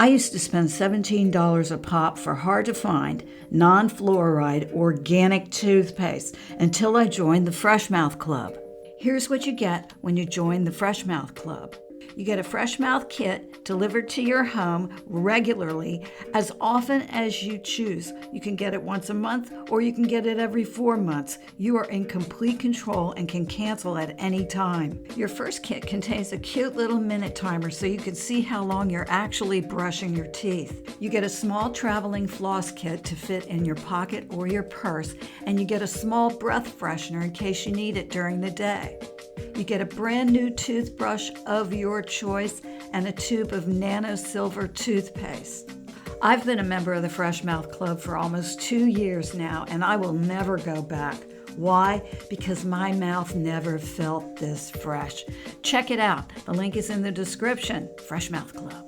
I used to spend $17 a pop for hard-to-find, non-fluoride, organic toothpaste until I joined the Freshmouth Club. Here's what you get when you join the Freshmouth Club. You get a Freshmouth kit delivered to your home regularly, as often as you choose. You can get it once a month, or you can get it every 4 months. You are in complete control and can cancel at any time. Your first kit contains a cute little minute timer so you can see how long you're actually brushing your teeth. You get a small traveling floss kit to fit in your pocket or your purse, and you get a small breath freshener in case you need it during the day. You get a brand new toothbrush of your choice and a tube of nano silver toothpaste. I've been a member of the Freshmouth Club for almost 2 years now, and I will never go back. Why? Because my mouth never felt this fresh. Check it out. The link is in the description. Freshmouth Club.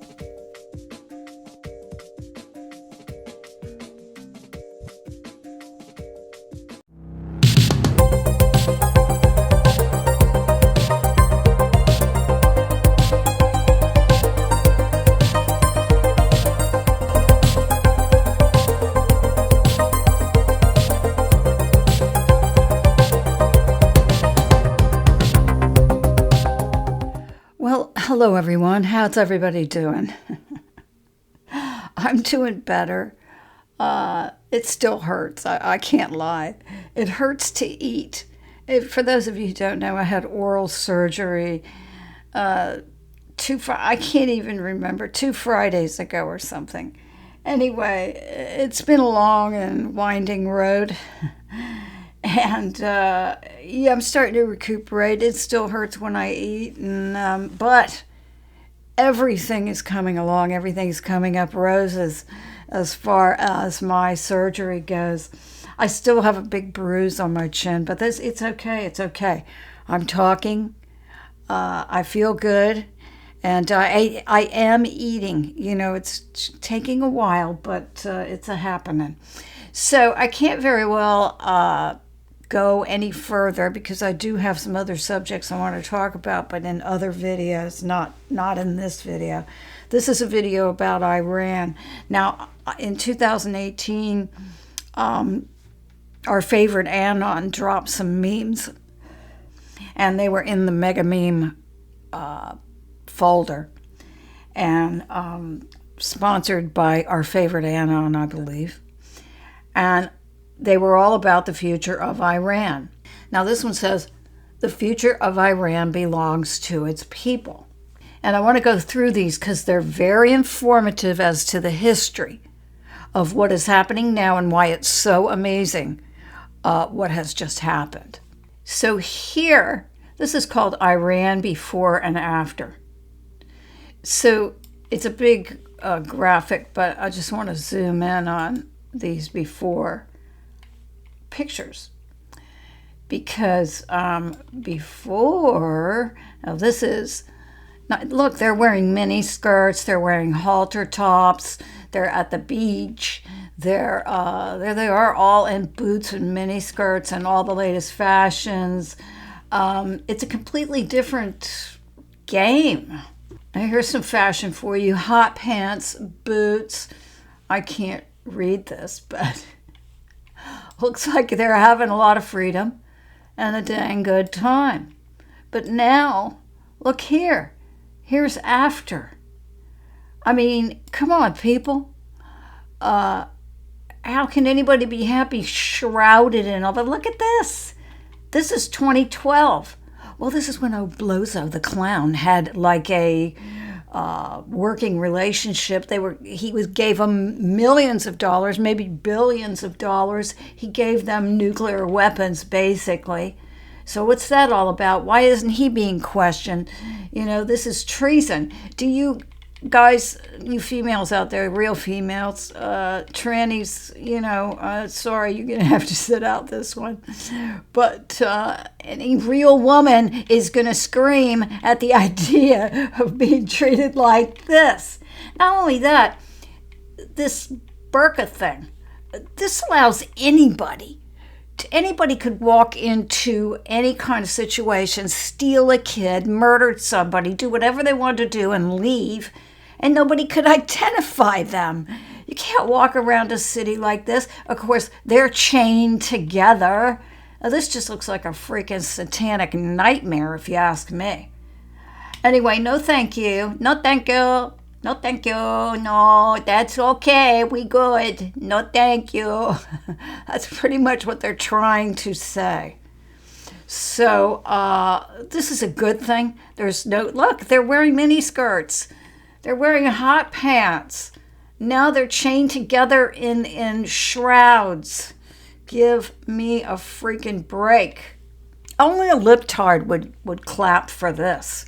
Hello everyone, how's everybody doing? I'm doing better. It still hurts, I can't lie. It hurts to eat. For those of you who don't know, I had oral surgery I can't even remember, 2 Fridays ago or something. Anyway, it's been a long and winding road. And yeah, I'm starting to recuperate. It still hurts when I eat, but everything is coming along. Everything's coming up roses as far as my surgery goes. I still have a big bruise on my chin, but it's okay. It's okay. I'm talking. I feel good, and I am eating. You know, it's taking a while, but it's a happening. So I can't very well go any further because I do have some other subjects I want to talk about, but in other videos, not in this video. This is a video about Iran. Now, in 2018, our favorite ANON dropped some memes, and they were in the mega meme folder, and sponsored by our favorite ANON, I believe. And they were all about the future of Iran. Now this one says, the future of Iran belongs to its people. And I want to go through these because they're very informative as to the history of what is happening now and why it's so amazing what has just happened. So here, this is called Iran before and after. So it's a big graphic, but I just want to zoom in on these before pictures, because before, now this is, look, they're wearing mini skirts, they're wearing halter tops, they're at the beach, there they are, all in boots and mini skirts and all the latest fashions. It's a completely different game. Now here's some fashion for you: hot pants, boots. I can't read this, but looks like they're having a lot of freedom and a dang good time. But now, look here. Here's after. I mean, come on, people. How can anybody be happy shrouded in all? But look at this. This is 2012. Well, this is when Oblozo the clown had like a working relationship. He gave them millions of dollars, maybe billions of dollars. He gave them nuclear weapons, basically. So what's that all about? Why isn't he being questioned? You know, this is treason. Do you guys, you females out there, real females, trannies, you know, sorry, you're going to have to sit out this one. But any real woman is going to scream at the idea of being treated like this. Not only that, this burqa thing, this allows anybody could walk into any kind of situation, steal a kid, murder somebody, do whatever they want to do and leave. and nobody could identify them. You can't walk around a city like this. Of course, they're chained together. Now, this just looks like a freaking satanic nightmare, if you ask me. Anyway, no thank you. No thank you. No thank you. No, that's okay. We good. No thank you. That's pretty much what they're trying to say. So this is a good thing. There's no, look, they're wearing mini skirts. They're wearing hot pants. Now they're chained together in shrouds. Give me a freaking break. Only a libtard would clap for this.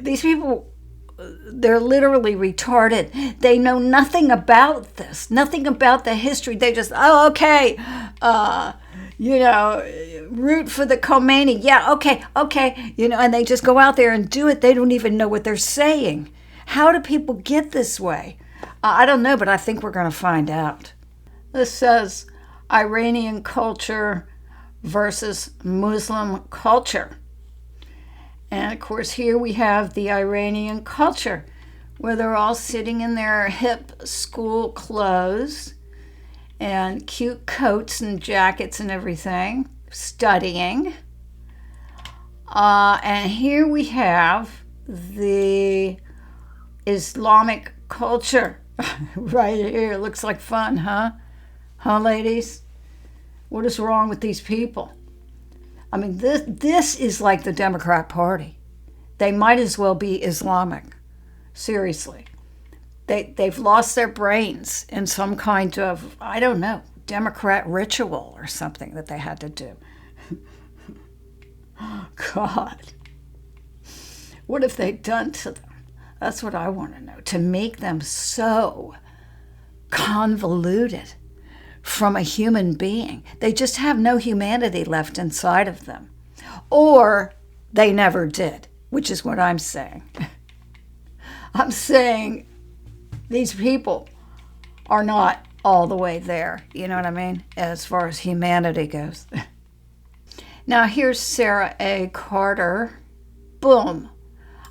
These people, they're literally retarded. They know nothing about this, nothing about the history. They just, oh, okay, root for the Khomeini. Yeah, okay, and they just go out there and do it. They don't even know what they're saying. How do people get this way? I don't know, but I think we're going to find out. This says Iranian culture versus Muslim culture. And of course, here we have the Iranian culture, where they're all sitting in their hip school clothes and cute coats and jackets and everything, studying. And here we have the Islamic culture right here. It looks like fun, huh? Huh, ladies? What is wrong with these people? I mean, this is like the Democrat Party. They might as well be Islamic. Seriously. They've lost their brains in some kind of, I don't know, Democrat ritual or something that they had to do. God. What have they done to them? That's what I want to know. To make them so convoluted from a human being. They just have no humanity left inside of them. Or they never did, which is what I'm saying. I'm saying these people are not all the way there, you know what I mean, as far as humanity goes. Now here's Sarah A. Carter. Boom.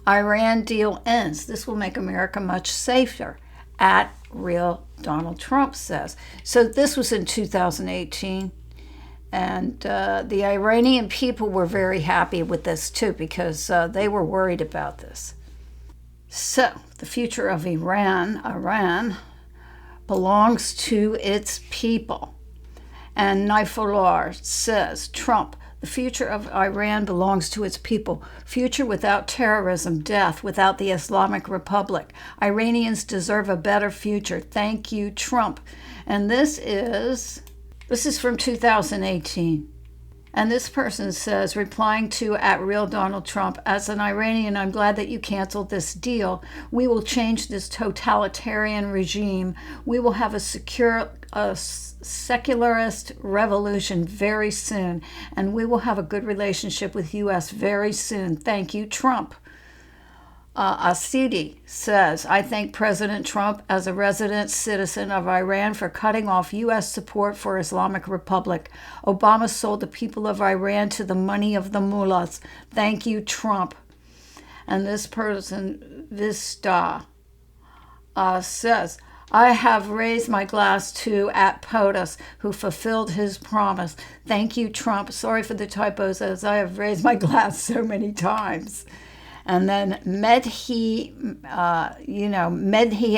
Iran deal ends. This will make America much safer. At real Donald Trump says. So this was in 2018. And the Iranian people were very happy with this too, because they were worried about this. So the future of Iran belongs to its people. And Naifolar says, Trump, the future of Iran belongs to its people. Future without terrorism, death, without the Islamic Republic. Iranians deserve a better future. Thank you, Trump. And this is from 2018. And this person says, replying to at real Donald Trump, as an Iranian, I'm glad that you canceled this deal. We will change this totalitarian regime. We will have a secularist revolution very soon, and we will have a good relationship with U.S. very soon. Thank you, Trump. Asidi says, I thank President Trump as a resident citizen of Iran for cutting off U.S. support for Islamic Republic. Obama sold the people of Iran to the money of the mullahs. Thank you, Trump. And this person, Vista, says, I have raised my glass to at POTUS, who fulfilled his promise. Thank you, Trump. Sorry for the typos, as I have raised my glass so many times. And then Medhi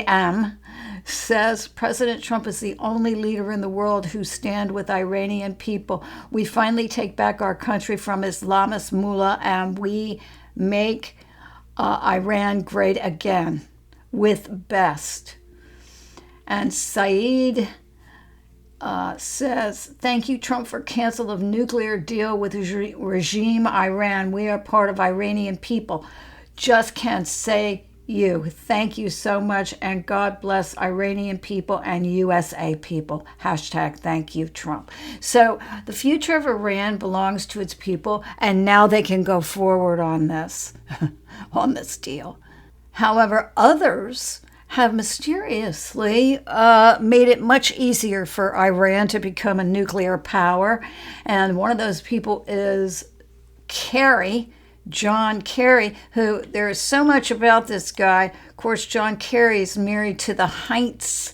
M says, President Trump is the only leader in the world who stand with Iranian people. We finally take back our country from Islamist mullah, and we make Iran great again with best. And Saeed says, thank you, Trump, for cancel of nuclear deal with regime Iran. We are part of Iranian people. Just can't say you. Thank you so much, and God bless Iranian people and USA people. Hashtag thank you, Trump. So the future of Iran belongs to its people, and now they can go forward on this, on this deal. However, others have mysteriously made it much easier for Iran to become a nuclear power. And one of those people is Kerry, John Kerry, who there is so much about this guy. Of course, John Kerry is married to the Heinz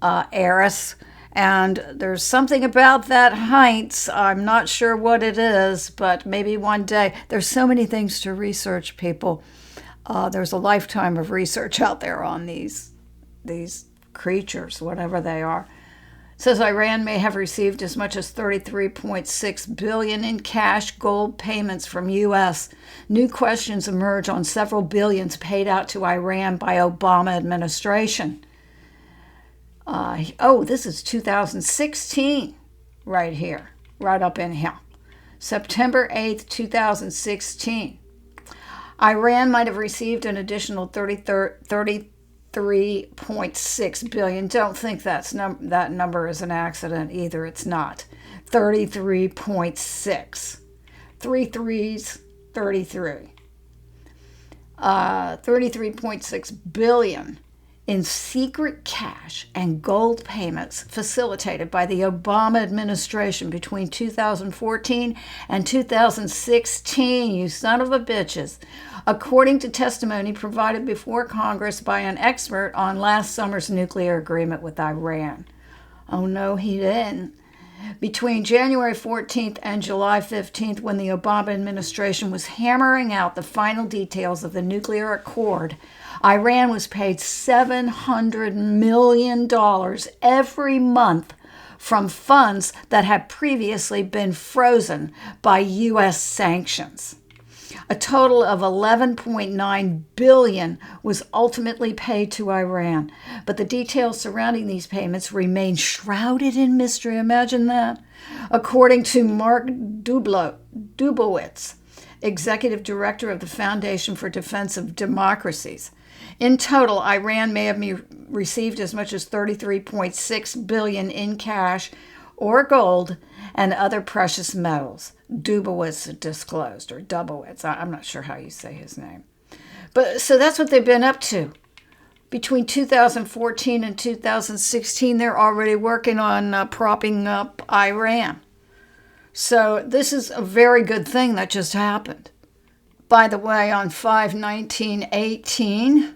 heiress, and there's something about that Heinz. I'm not sure what it is, but maybe one day. There's so many things to research, people. There's a lifetime of research out there on these creatures, whatever they are. It says Iran may have received as much as $33.6 billion in cash gold payments from U.S. New questions emerge on several billions paid out to Iran by Obama administration. This is 2016 right here, right up in here. September 8th, 2016. Iran might have received an additional $33.6 billion. Don't think that number is an accident either. It's not. 33.6. 3 threes, 33. 33.6 billion in secret cash and gold payments facilitated by the Obama administration between 2014 and 2016, you son of a bitches, according to testimony provided before Congress by an expert on last summer's nuclear agreement with Iran. Oh, no, he didn't. Between January 14th and July 15th, when the Obama administration was hammering out the final details of the nuclear accord, Iran was paid $700 million every month from funds that had previously been frozen by U.S. sanctions. A total of $11.9 billion was ultimately paid to Iran, but the details surrounding these payments remain shrouded in mystery. Imagine that. According to Mark Dubowitz, executive director of the Foundation for Defense of Democracies. In total, Iran may have received as much as $33.6 billion in cash or gold and other precious metals, Dubowitz disclosed, or Dubowitz. I'm not sure how you say his name. But so that's what they've been up to. Between 2014 and 2016, they're already working on propping up Iran. So this is a very good thing that just happened. By the way, on 5/19/18,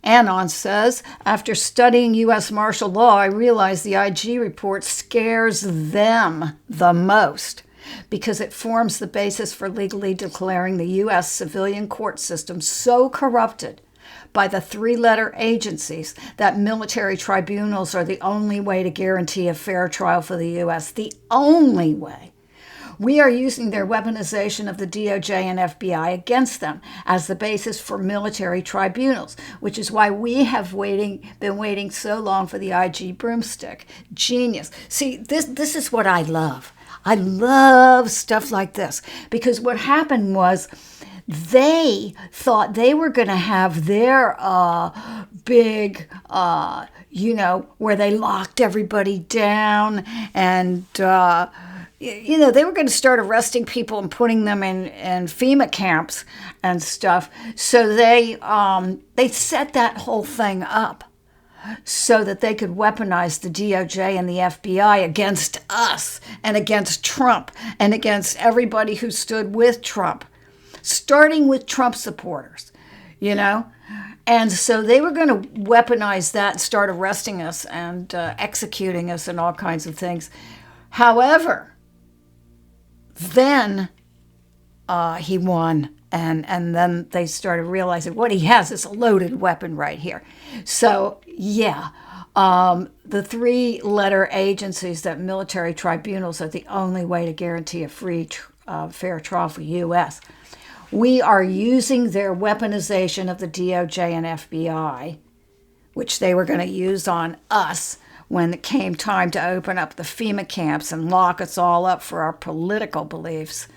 ANON says, after studying U.S. martial law, I realize the IG report scares them the most because it forms the basis for legally declaring the U.S. civilian court system so corrupted by the three-letter agencies that military tribunals are the only way to guarantee a fair trial for the U.S. The only way. We are using their weaponization of the DOJ and FBI against them as the basis for military tribunals, which is why we have been waiting so long for the IG broomstick. Genius. See, this is what I love. I love stuff like this because what happened was they thought they were going to have their big, where they locked everybody down and they were going to start arresting people and putting them in FEMA camps and stuff. So they set that whole thing up so that they could weaponize the DOJ and the FBI against us and against Trump and against everybody who stood with Trump, starting with Trump supporters, And so they were going to weaponize that and start arresting us and executing us and all kinds of things. However, then he won, and then they started realizing what he has is a loaded weapon right here. So, the three-letter agencies that military tribunals are the only way to guarantee a free, fair trial for U.S. We are using their weaponization of the DOJ and FBI, which they were going to use on us, when it came time to open up the FEMA camps and lock us all up for our political beliefs.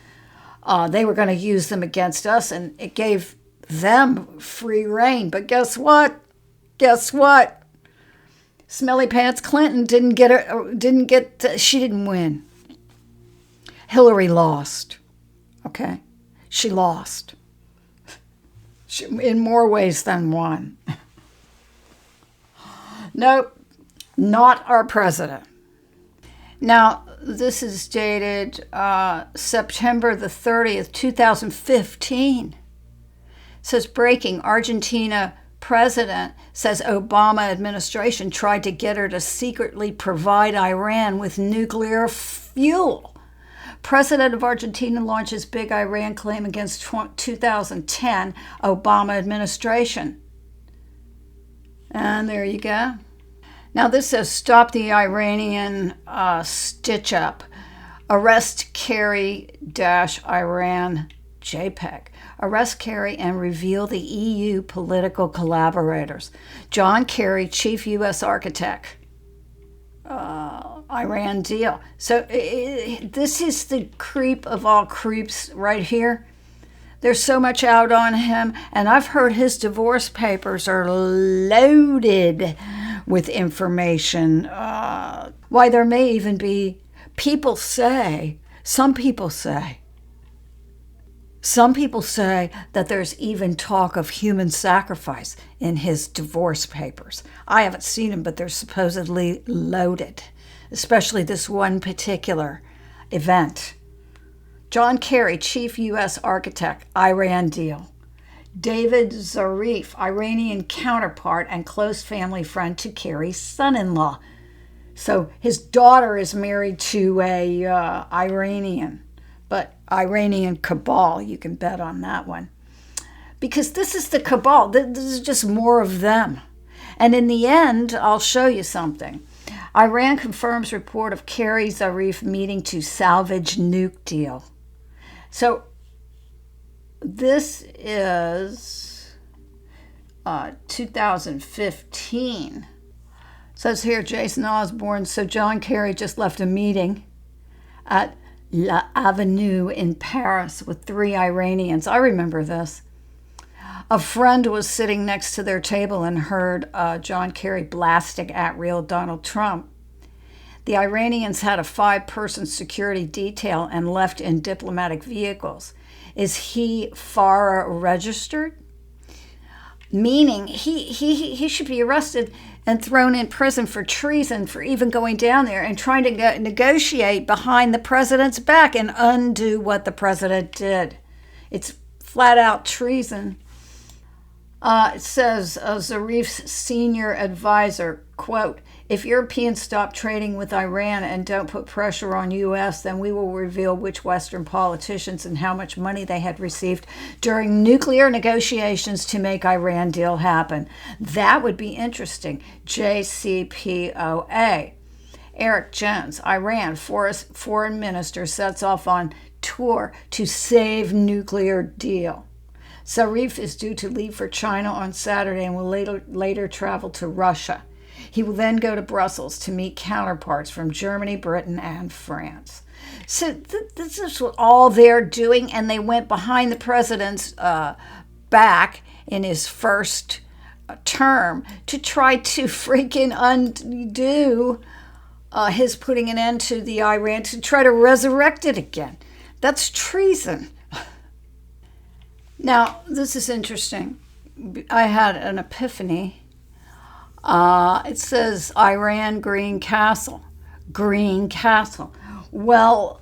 They were going to use them against us, and it gave them free rein. But guess what? Smelly Pants Clinton she didn't win. Hillary lost. Okay? She lost. In more ways than one. Nope. Not our president. Now, this is dated September the 30th, 2015. It says, breaking, Argentina president says Obama administration tried to get her to secretly provide Iran with nuclear fuel. President of Argentina launches big Iran claim against 2010 Obama administration. And there you go. Now this says, stop the Iranian stitch-up. Arrest Kerry-Iran JPEG. Arrest Kerry and reveal the EU political collaborators. John Kerry, chief U.S. architect. Iran deal. So this is the creep of all creeps right here. There's so much out on him, and I've heard his divorce papers are loaded with information. Why, there may even be, some people say that there's even talk of human sacrifice in his divorce papers. I haven't seen them, but they're supposedly loaded, especially this one particular event. John Kerry, chief U.S. architect, Iran deal. David Zarif, Iranian counterpart and close family friend to Kerry's son-in-law. So his daughter is married to a Iranian, but Iranian cabal, you can bet on that one. Because this is the cabal. This is just more of them. And in the end, I'll show you something. Iran confirms report of Kerry Zarif meeting to salvage nuke deal. So this is 2015. It says here, Jason Osborne. So John Kerry just left a meeting at L'Avenue in Paris with 3 Iranians. I remember this. A friend was sitting next to their table and heard John Kerry blasting at real Donald Trump. The Iranians had a 5-person security detail and left in diplomatic vehicles. Is he FARA registered? Meaning he should be arrested and thrown in prison for treason for even going down there and trying to negotiate behind the president's back and undo what the president did. It's flat out treason. It says Zarif's senior advisor, quote, if Europeans stop trading with Iran and don't put pressure on U.S., then we will reveal which Western politicians and how much money they had received during nuclear negotiations to make Iran deal happen. That would be interesting. JCPOA. Eric Jones, Iran foreign minister, sets off on tour to save nuclear deal. Zarif is due to leave for China on Saturday and will later travel to Russia. He will then go to Brussels to meet counterparts from Germany, Britain, and France. So this is what all they're doing, and they went behind the president's back in his first term to try to freaking undo his putting an end to the Iran, to try to resurrect it again. That's treason. Now, this is interesting. I had an epiphany. It says Iran Green Castle. Green Castle. Well,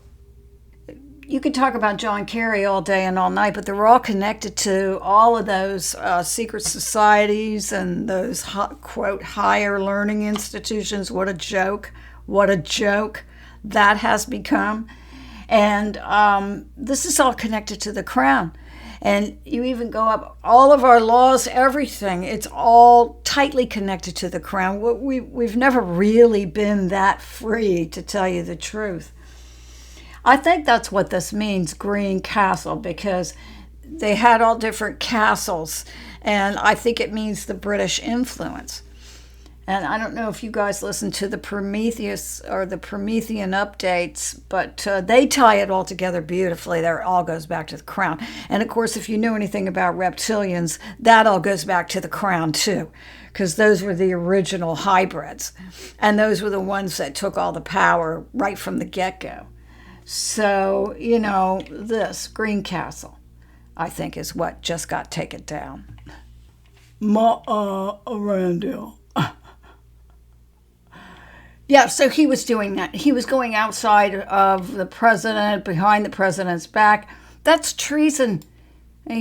you could talk about John Kerry all day and all night, but they're all connected to all of those secret societies and those, quote, higher learning institutions. What a joke. What a joke that has become. And this is all connected to the crown. And you even go up, all of our laws, everything, it's all tightly connected to the crown. We've never really been that free, to tell you the truth. I think that's what this means, Green Castle, because they had all different castles, and I think it means the British influence. And I don't know if you guys listen to the Prometheus or the Promethean updates, but they tie it all together beautifully. There, it all goes back to the crown. And of course, if you know anything about reptilians, that all goes back to the crown too, because those were the original hybrids. And those were the ones that took all the power right from the get-go. So, you know, this Green Castle, I think, is what just got taken down. Randall. Yeah, so he was doing that. He was going outside of the president, behind the president's back. That's treason. And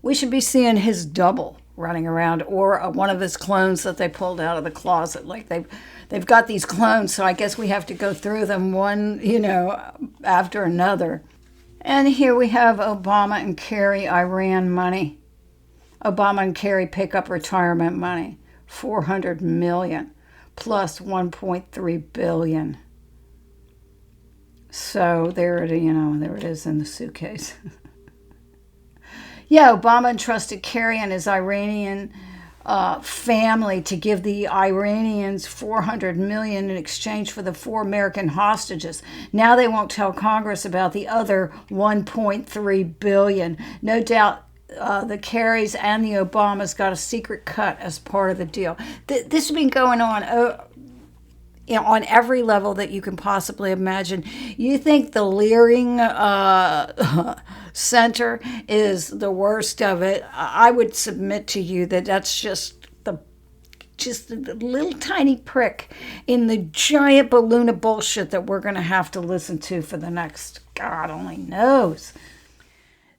we should be seeing his double running around, or one of his clones that they pulled out of the closet. Like they've got these clones, so I guess we have to go through them one, after another. And here we have Obama and Kerry Iran money. Obama and Kerry pick up retirement money, $400 million plus $1.3 billion. So there it is in the suitcase. Yeah, Obama entrusted Kerry and his Iranian family to give the Iranians $400 million in exchange for the 4 American hostages. Now they won't tell Congress about the other $1.3 billion. No doubt the Kerrys and the Obamas got a secret cut as part of the deal. This has been going on on every level that you can possibly imagine. You think the Leering Center is the worst of it? I would submit to you that that's just a little tiny prick in the giant balloon of bullshit that we're going to have to listen to for the next, God only knows.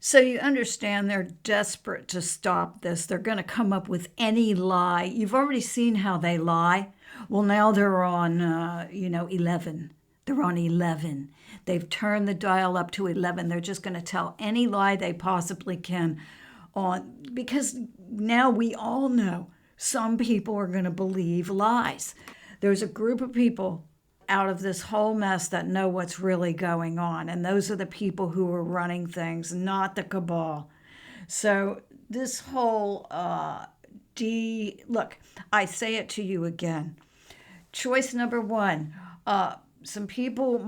So you understand they're desperate to stop this. They're going to come up with any lie. You've already seen how they lie. Well, now they're on, 11. They're on 11. They've turned the dial up to 11. They're just going to tell any lie they possibly can because now we all know some people are going to believe lies. There's a group of people out of this whole mess that know what's really going on. And those are the people who are running things, not the cabal. So this whole look, I say it to you again. Choice number 1, some people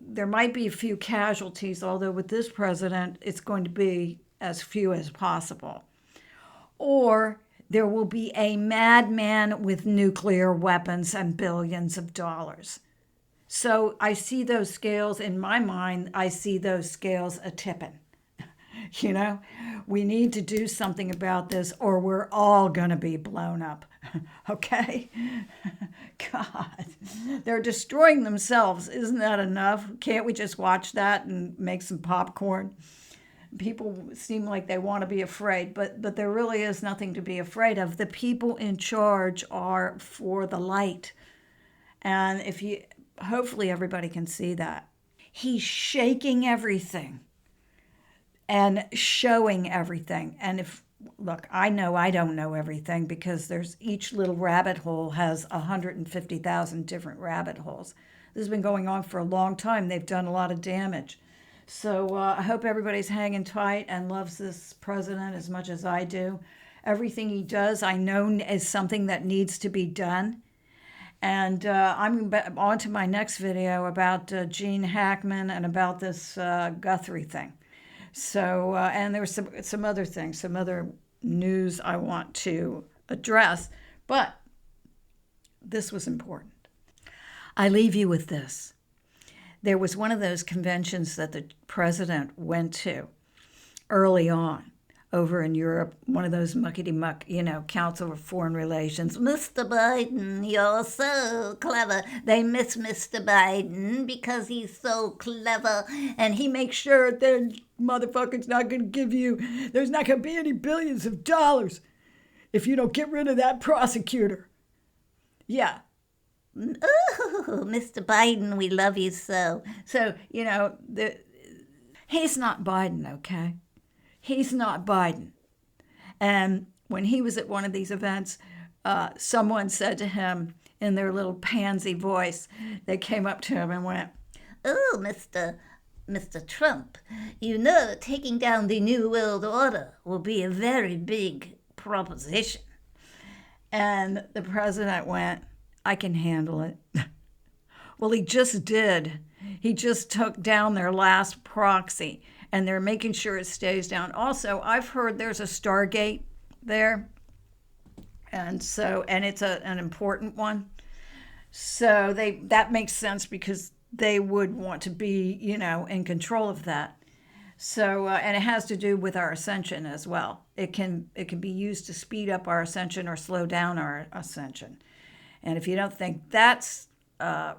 there might be a few casualties, although with this president, it's going to be as few as possible. Or there will be a madman with nuclear weapons and billions of dollars. So I see those scales in my mind. I see those scales a-tipping. We need to do something about this or we're all going to be blown up. Okay? God, they're destroying themselves. Isn't that enough? Can't we just watch that and make some popcorn? People seem like they want to be afraid, but there really is nothing to be afraid of. The people in charge are for the light. And hopefully everybody can see that. He's shaking everything and showing everything. And look, I know I don't know everything because each little rabbit hole has 150,000 different rabbit holes. This has been going on for a long time. They've done a lot of damage. So I hope everybody's hanging tight and loves this president as much as I do. Everything he does, I know, is something that needs to be done. And I'm on to my next video about Gene Hackman and about this Guthrie thing. So, and there's some other things, some other news I want to address, but this was important. I leave you with this. There was one of those conventions that the president went to early on over in Europe, one of those muckety-muck, Council of Foreign Relations. Mr. Biden, you're so clever. They miss Mr. Biden because he's so clever, and he makes sure that motherfucker's not going to give you, there's not going to be any billions of dollars if you don't get rid of that prosecutor. Yeah. Oh, Mr. Biden, we love you so. So, he's not Biden, okay? He's not Biden. And when he was at one of these events, someone said to him in their little pansy voice, they came up to him and went, "Oh, Mr. Trump, taking down the New World Order will be a very big proposition." And the president went, "I can handle it." Well, he just did. He just took down their last proxy. And they're making sure it stays down. Also, I've heard there's a Stargate there. And it's an important one. So that makes sense because they would want to be, in control of that. So, and it has to do with our ascension as well. It can be used to speed up our ascension or slow down our ascension. And if you don't think that's a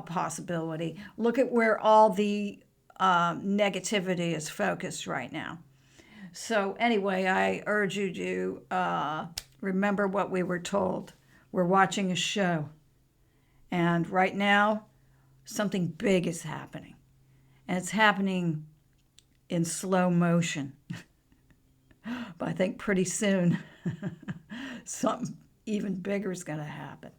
possibility. Look at where all the negativity is focused right now. So anyway, I urge you to remember what we were told. We're watching a show. And right now, something big is happening. And it's happening in slow motion. But I think pretty soon, something even bigger is going to happen.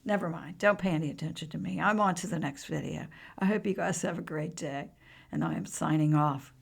Never mind. Don't pay any attention to me. I'm on to the next video. I hope you guys have a great day. And I am signing off.